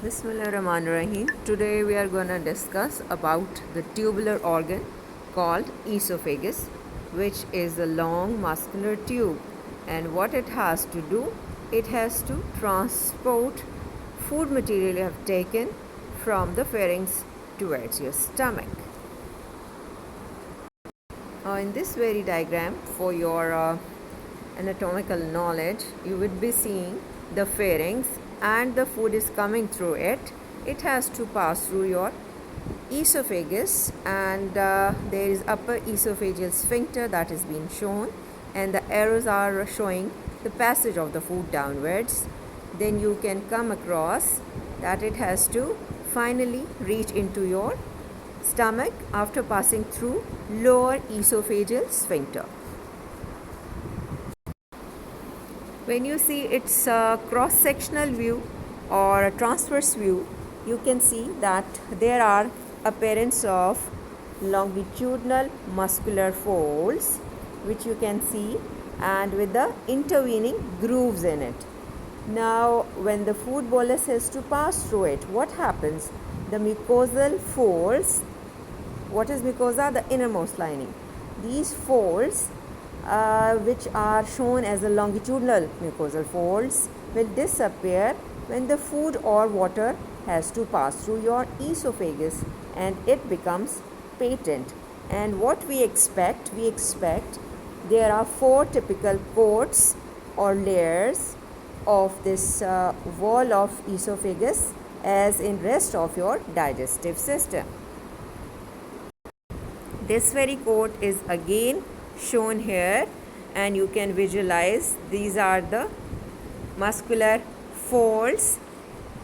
Bismillahirrahmanirrahim. Today we are going to discuss about the tubular organ called esophagus, which is a long muscular tube, and what it has to do, it has to transport food material you have taken from the pharynx towards your stomach. In this very diagram, for your anatomical knowledge, you would be seeing the pharynx and the food is coming through it. It has to pass through your esophagus, and there is upper esophageal sphincter that is being shown, and the arrows are showing the passage of the food downwards. Then you can come across that it has to finally reach into your stomach after passing through lower esophageal sphincter. When you see its cross-sectional view or a transverse view, you can see that there are appearance of longitudinal muscular folds, which you can see, and with the intervening grooves in it. Now, when the food bolus has to pass through it, what happens? The mucosal folds. What is mucosa? The innermost lining. These folds, which are shown as the longitudinal mucosal folds, will disappear when the food or water has to pass through your esophagus, and it becomes patent. And what we expect there are 4 typical coats or layers of this wall of esophagus, as in rest of your digestive system. This very coat is again shown here, and you can visualize these are the muscular folds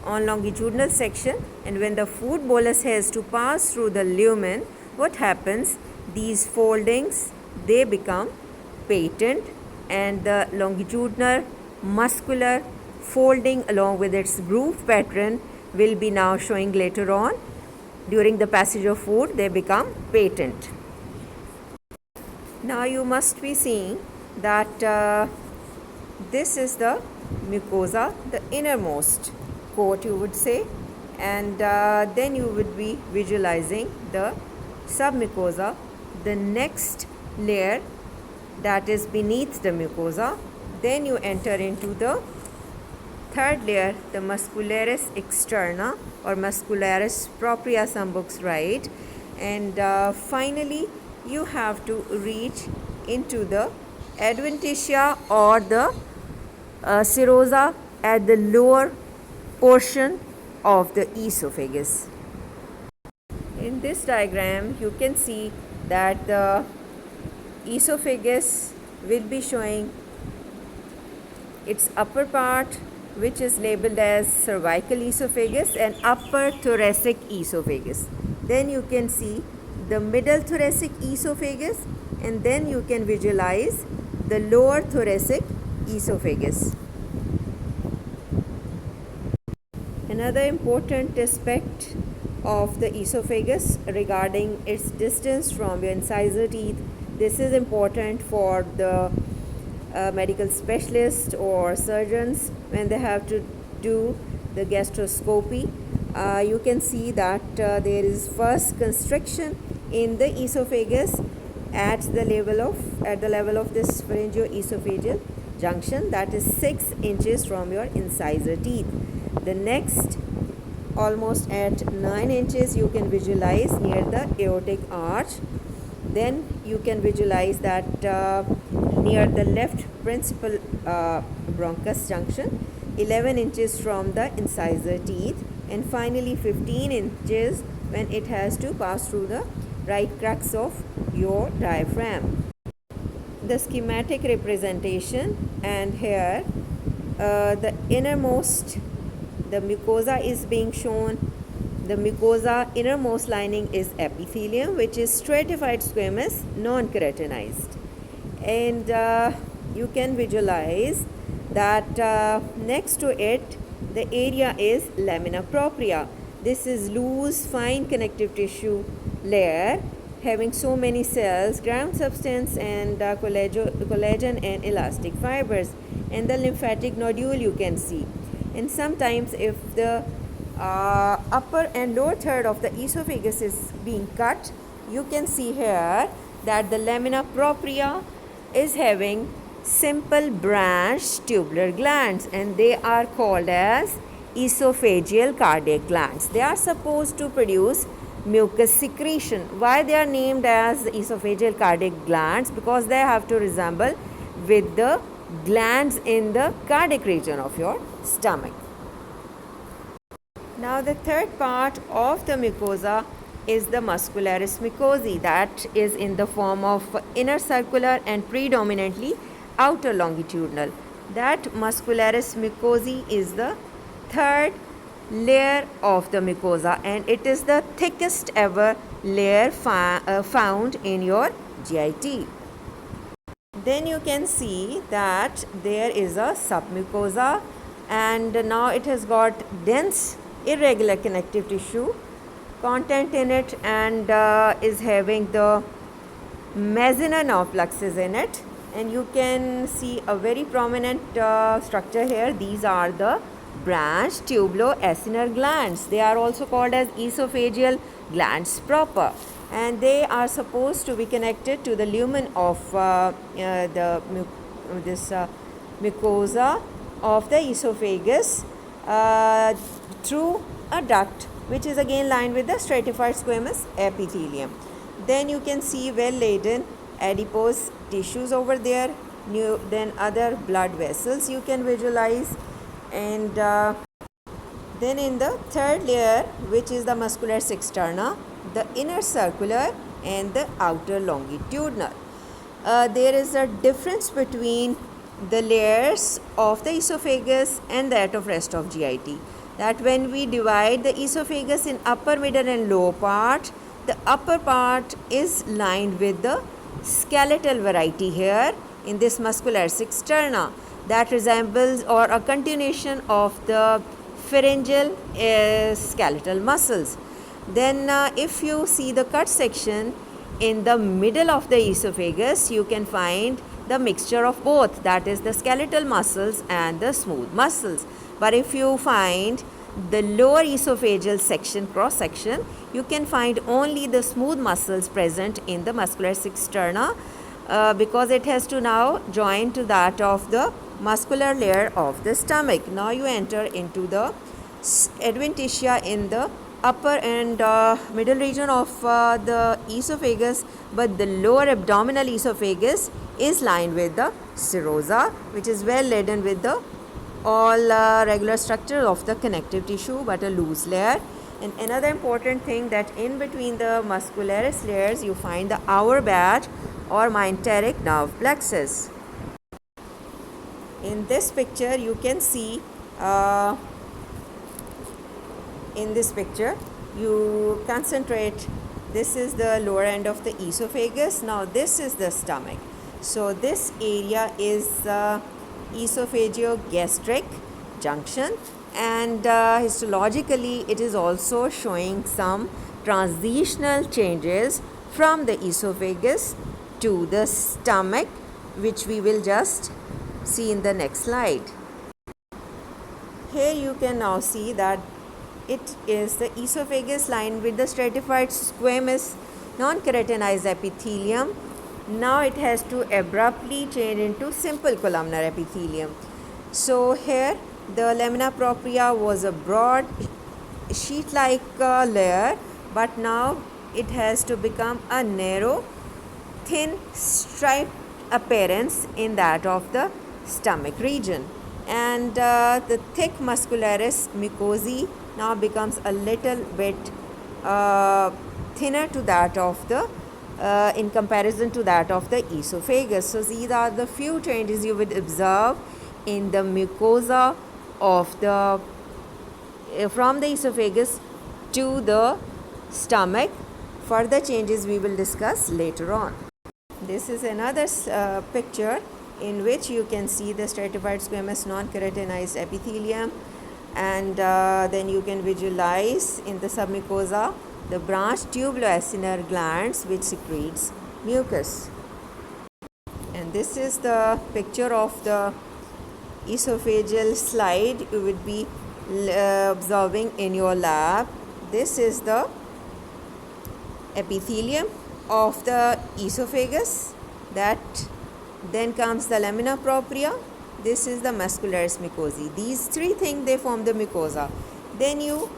on longitudinal section, and when the food bolus has to pass through the lumen, what happens? These foldings, they become patent, and the longitudinal muscular folding along with its groove pattern will be now showing later on. During the passage of food, they become patent. Now you must be seeing that this is the mucosa, the innermost coat you would say, and then you would be visualizing the submucosa, the next layer that is beneath the mucosa. Then you enter into the third layer, the Muscularis externa or Muscularis propria, some books write, and finally you have to reach into the adventitia or the serosa at the lower portion of the esophagus. In this diagram, you can see that the esophagus will be showing its upper part, which is labeled as cervical esophagus, and upper thoracic esophagus. Then you can see the middle thoracic esophagus, and then you can visualize the lower thoracic esophagus. Another important aspect of the esophagus regarding its distance from your incisor teeth. This is important for the medical specialists or surgeons when they have to do the gastroscopy. You can see that there is first constriction in the esophagus at the level of this pharyngoesophageal junction, that is 6 inches from your incisor teeth. The next, almost at 9 inches, you can visualize near the aortic arch. Then you can visualize that near the left principal bronchus junction, 11 inches from the incisor teeth, and finally 15 inches when it has to pass through the right crux of your diaphragm. The schematic representation, and here the innermost, the mucosa is being shown. The mucosa innermost lining is epithelium, which is stratified squamous, non-keratinized, and you can visualize that next to it the area is lamina propria. This is loose fine connective tissue layer having so many cells, ground substance, and collagen and elastic fibers, and the lymphatic nodule you can see. And sometimes if the upper and lower third of the esophagus is being cut, you can see here that the lamina propria is having simple branched tubular glands, and they are called as esophageal cardiac glands. They are supposed to produce mucus secretion. Why they are named as esophageal cardiac glands? Because they have to resemble with the glands in the cardiac region of your stomach. Now the third part of the mucosa is the Muscularis mucosae, that is in the form of inner circular and predominantly outer longitudinal. That Muscularis mucosae is the third layer of the mucosa, and it is the thickest ever layer found in your GIT. Then you can see that there is a submucosa, and now it has got dense irregular connective tissue content in it, and is having the mesenteric nerve plexus in it, and you can see a very prominent structure here. These are the branched tubuloacinar glands. They are also called as esophageal glands proper, and they are supposed to be connected to the lumen of this mucosa of the esophagus through a duct, which is again lined with the stratified squamous epithelium. Then you can see well laden adipose tissues over there, then other blood vessels you can visualize, and then in the third layer, which is the muscularis externa, the inner circular and the outer longitudinal. There is a difference between the layers of the esophagus and that of rest of GIT, that when we divide the esophagus in upper, middle and lower part, the upper part is lined with the skeletal variety here in this muscularis externa, that resembles or a continuation of the pharyngeal skeletal muscles. Then if you see the cut section in the middle of the esophagus, you can find the mixture of both, that is the skeletal muscles and the smooth muscles. But if you find the lower esophageal section, cross section, you can find only the smooth muscles present in the muscularis externa, because it has to now join to that of the muscular layer of the stomach. Now you enter into the adventitia in the upper and middle region of the esophagus, but the lower abdominal esophagus is lined with the serosa, which is well laden with the all regular structure of the connective tissue, but a loose layer. And another important thing, that in between the muscularis layers you find the outer badge or mesenteric nerve plexus. In this picture you can see, in this picture you concentrate, this is the lower end of the esophagus. Now this is the stomach. So this area is esophageogastric junction, and histologically it is also showing some transitional changes from the esophagus to the stomach, which we will just see in the next slide. Here you can now see that it is the esophagus lined with the stratified squamous non-keratinized epithelium. Now it has to abruptly change into simple columnar epithelium. So here the lamina propria was a broad sheet-like layer, but now it has to become a narrow, thin striped appearance in that of the stomach region. And the thick muscularis mucosae now becomes a little bit thinner to that of the in comparison to that of the esophagus. So these are the few changes you would observe in the mucosa of the from the esophagus to the stomach. Further changes we will discuss later on. This is another picture in which you can see the stratified squamous non-keratinized epithelium, and then you can visualize in the submucosa the branched tubuloacinar glands which secretes mucus. And this is the picture of the esophageal slide you would be observing in your lab. This is the epithelium of the esophagus. That then comes the lamina propria. This is the muscularis mucosae. These three things, they form the mucosa. Then you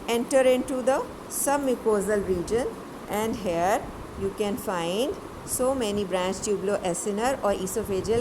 enter into the submucosal region, and here you can find so many branch tubuloacinar or esophageal